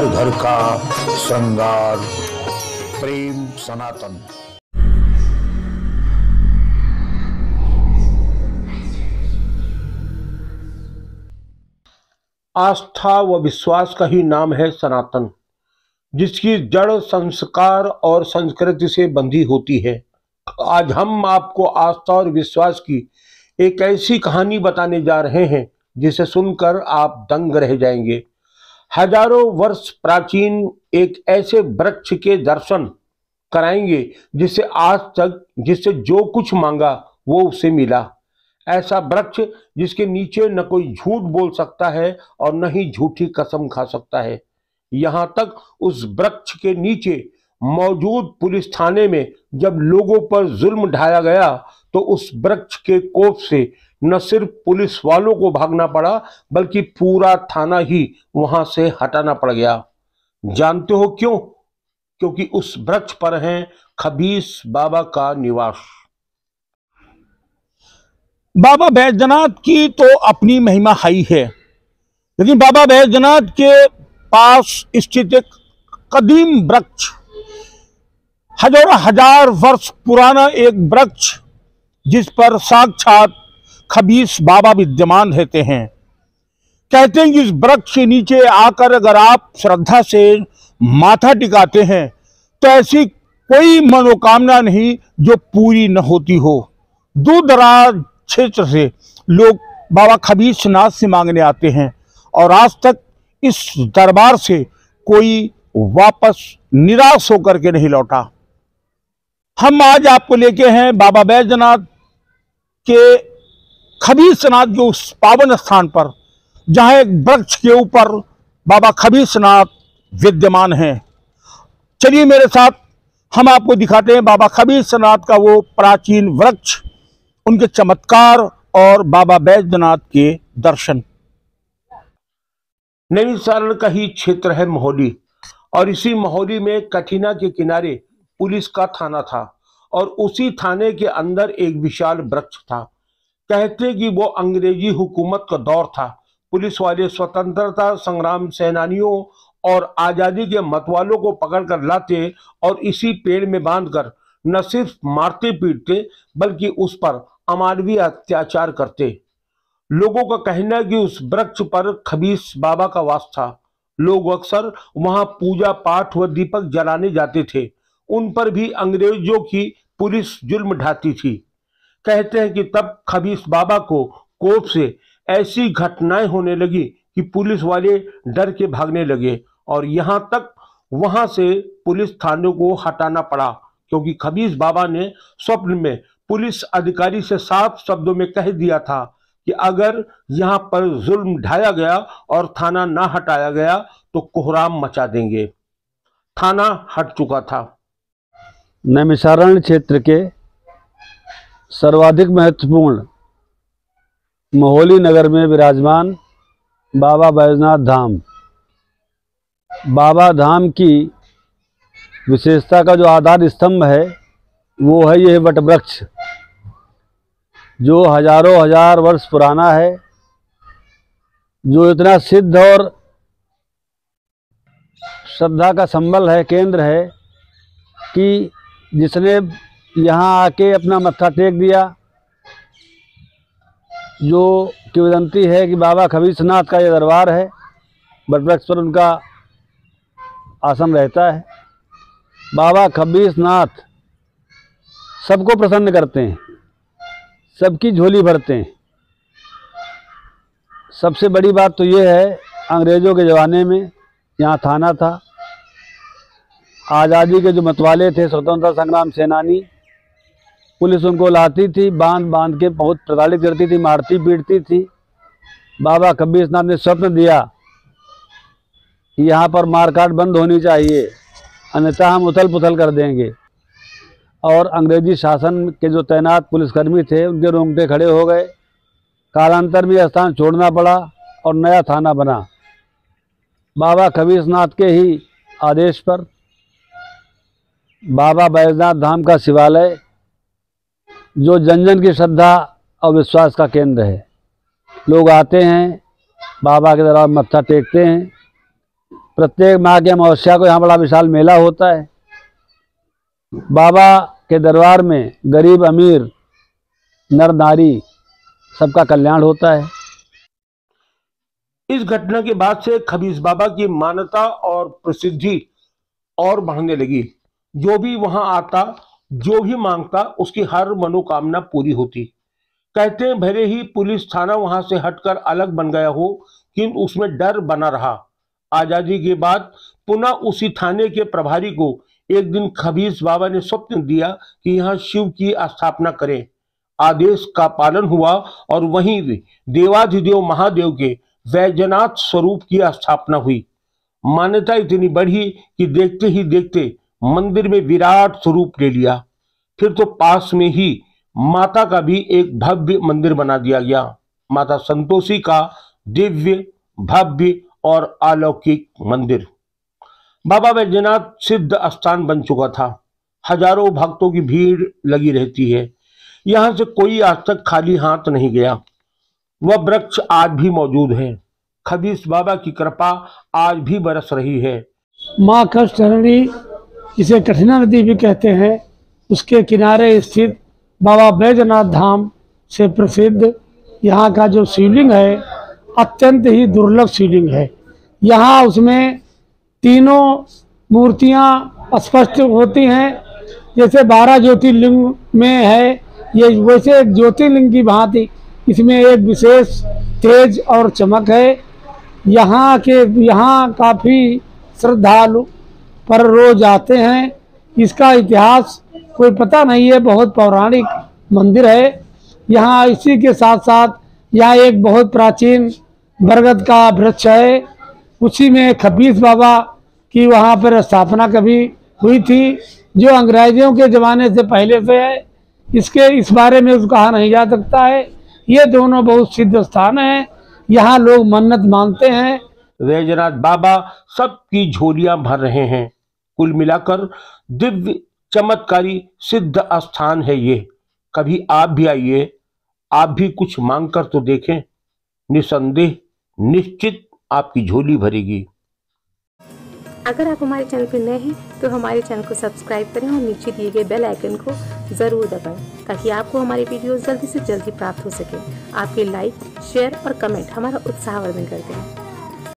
घर घर का श्रृंगार। प्रेम सनातन। आस्था व विश्वास का ही नाम है सनातन, जिसकी जड़ संस्कार और संस्कृति से बंधी होती है। आज हम आपको आस्था और विश्वास की एक ऐसी कहानी बताने जा रहे हैं जिसे सुनकर आप दंग रह जाएंगे। हजारों वर्ष प्राचीन एक ऐसे वृक्ष के दर्शन कराएंगे जिससे जो कुछ मांगा वो उसे मिला। ऐसा वृक्ष जिसके नीचे न कोई झूठ बोल सकता है और न ही झूठी कसम खा सकता है। यहाँ तक उस वृक्ष के नीचे मौजूद पुलिस थाने में जब लोगों पर जुल्म ढाया गया तो उस वृक्ष के कोप से न सिर्फ पुलिस वालों को भागना पड़ा बल्कि पूरा थाना ही वहां से हटाना पड़ गया। जानते हो क्यों? क्योंकि उस वृक्ष पर है खबीस बाबा का निवास। बाबा बैजनाथ की तो अपनी महिमा हाई है, लेकिन बाबा बैजनाथ के पास स्थित एक कदीम वृक्ष, हजारों हजार वर्ष पुराना एक वृक्ष जिस पर साक्षात खबीस बाबा विद्यमान रहते हैं। कहते हैं कि इस वृक्ष के नीचे आकर अगर आप श्रद्धा से माथा टिकाते हैं तो ऐसी कोई मनोकामना नहीं जो पूरी न होती हो। दूर दराज क्षेत्र से लोग बाबा खबीसनाथ से मांगने आते हैं और आज तक इस दरबार से कोई वापस निराश होकर के नहीं लौटा। हम आज आपको लेके हैं बाबा बैजनाथ के खबीसनाथ के उस पावन स्थान पर जहां एक वृक्ष के ऊपर बाबा खबीसनाथ विद्यमान हैं। चलिए मेरे साथ, हम आपको दिखाते हैं बाबा खबीसनाथ का वो प्राचीन वृक्ष, उनके चमत्कार और बाबा बैजनाथ के दर्शन। नैनीताल का ही क्षेत्र है महोली, और इसी महोली में कठिना के किनारे पुलिस का थाना था और उसी थाने के अंदर एक विशाल वृक्ष था। कहते कि वो अंग्रेजी हुकूमत का दौर था। पुलिस वाले स्वतंत्रता संग्राम सेनानियों और आजादी के मतवालों को पकड़कर लाते और इसी पेड़ में बांधकर न सिर्फ मारते पीटते बल्कि उस पर अमानवीय अत्याचार करते। लोगों का कहना है कि उस वृक्ष पर खबीस बाबा का वास था। लोग अक्सर वहां पूजा पाठ व दीपक जलाने जाते थे। उन पर भी अंग्रेजों की पुलिस जुल्म ढाती थी। कहते हैं कि तब खबीस बाबा को कोप से ऐसी घटनाएं होने लगी कि पुलिस वाले डर के भागने लगे और यहाँ तक वहां से पुलिस थाने को हटाना पड़ा, क्योंकि खबीस बाबा ने स्वप्न में पुलिस अधिकारी से साफ शब्दों में कह दिया था कि अगर यहाँ पर जुल्म ढाया गया और थाना ना हटाया गया तो कोहराम मचा देंगे। थाना हट चुका था। नैमिषारण्य क्षेत्र के सर्वाधिक महत्वपूर्ण महोली नगर में विराजमान बाबा बैजनाथ धाम। बाबा धाम की विशेषता का जो आधार स्तंभ है वो है यह वटवृक्ष, जो हजारों हजार वर्ष पुराना है, जो इतना सिद्ध और श्रद्धा का संबल है, केंद्र है कि जिसने यहाँ आके अपना मत्था टेक दिया, जो किंवदंती है कि बाबा खबीसनाथ का ये दरबार है, वटवृक्ष पर उनका आश्रम रहता है। बाबा खबीसनाथ सबको प्रसन्न करते हैं, सबकी झोली भरते हैं। सबसे बड़ी बात तो ये है, अंग्रेज़ों के ज़माने में यहाँ थाना था। आज़ादी के जो मतवाले थे, स्वतंत्रता संग्राम सेनानी, पुलिस उनको लाती थी, बांध बांध के बहुत प्रताड़ित करती थी, मारती पीटती थी। बाबा खबीसनाथ ने स्वप्न दिया कि यहाँ पर मारकाट बंद होनी चाहिए, अन्यथा हम उथल पुथल कर देंगे। और अंग्रेजी शासन के जो तैनात पुलिसकर्मी थे उनके रोंगटे खड़े हो गए। कालांतर में यह स्थान छोड़ना पड़ा और नया थाना बना। बाबा खबीसनाथ के ही आदेश पर बाबा बैजनाथ धाम का शिवालय, जो जन जन की श्रद्धा और विश्वास का केंद्र है। लोग आते हैं, बाबा के दरबार मत्था टेकते हैं, प्रत्येक माह के अमावस्या को यहाँ बड़ा विशाल मेला होता है। बाबा के दरबार में गरीब अमीर नर नारी सबका कल्याण होता है। इस घटना के बाद से खबीस बाबा की मान्यता और प्रसिद्धि और बढ़ने लगी। जो भी वहां आता, जो भी मांगता, उसकी हर मनोकामना पूरी होती। कहते हैं भले ही पुलिस थाना वहां से हटकर अलग बन गया हो, किंतु उसमें डर बना रहा। आजादी के बाद पुनः उसी थाने के प्रभारी को एक दिन खबीस बाबा ने स्वप्न दिया कि यहाँ शिव की स्थापना करें। आदेश का पालन हुआ और वहीं देवाधिदेव महादेव के वैजनाथ स्वरूप की स्थापना हुई। मान्यता इतनी बढ़ी कि देखते ही देखते मंदिर में विराट स्वरूप ले लिया। फिर तो पास में ही माता का भी एक भव्य मंदिर बना दिया गया। माता संतोषी का दिव्य, भव्य और अलौकिक मंदिर। बाबा बैजनाथ सिद्ध स्थान बन चुका था। हजारों भक्तों की भीड़ लगी रहती है। यहां से कोई आज तक खाली हाथ नहीं गया। वह वृक्ष आज भी मौजूद है। खबीस बाबा की कृपा आज भी बरस रही है। माँ कष्टहरणी, जिसे कठिना नदी भी कहते हैं, उसके किनारे स्थित बाबा बैजनाथ धाम से प्रसिद्ध यहाँ का जो शिवलिंग है अत्यंत ही दुर्लभ शिवलिंग है। यहाँ उसमें तीनों मूर्तियाँ स्पष्ट होती हैं। जैसे 12 ज्योतिर्लिंग में है, ये वैसे एक ज्योतिर्लिंग की भांति इसमें एक विशेष तेज और चमक है। यहाँ काफ़ी श्रद्धालु पर रोज आते हैं। इसका इतिहास कोई पता नहीं है, बहुत पौराणिक मंदिर है। यहाँ इसी के साथ साथ यहाँ एक बहुत प्राचीन बरगद का वृक्ष है। उसी में खबीस बाबा की वहाँ पर स्थापना कभी हुई थी, जो अंग्रेजों के ज़माने से पहले से है। इस बारे में कहा नहीं जा सकता है। ये दोनों बहुत सिद्ध स्थान हैं, यहाँ लोग मन्नत मांगते हैं। वैजनाथ बाबा सबकी झोलियां भर रहे हैं। कुल मिलाकर दिव्य चमत्कारी सिद्ध स्थान है ये। कभी आप भी आइए, आप भी कुछ मांग कर तो देखें। निसंदेह निश्चित आपकी झोली भरेगी। अगर आप हमारे चैनल पर नए हैं तो हमारे चैनल को सब्सक्राइब करें और नीचे दिए गए बेल आइकन को ज़रूर दबाएं, ताकि आपको हमारी वीडियो जल्दी से जल्दी प्राप्त हो सके। आपके लाइक, शेयर और कमेंट हमारा उत्साहवर्धन करते हैं।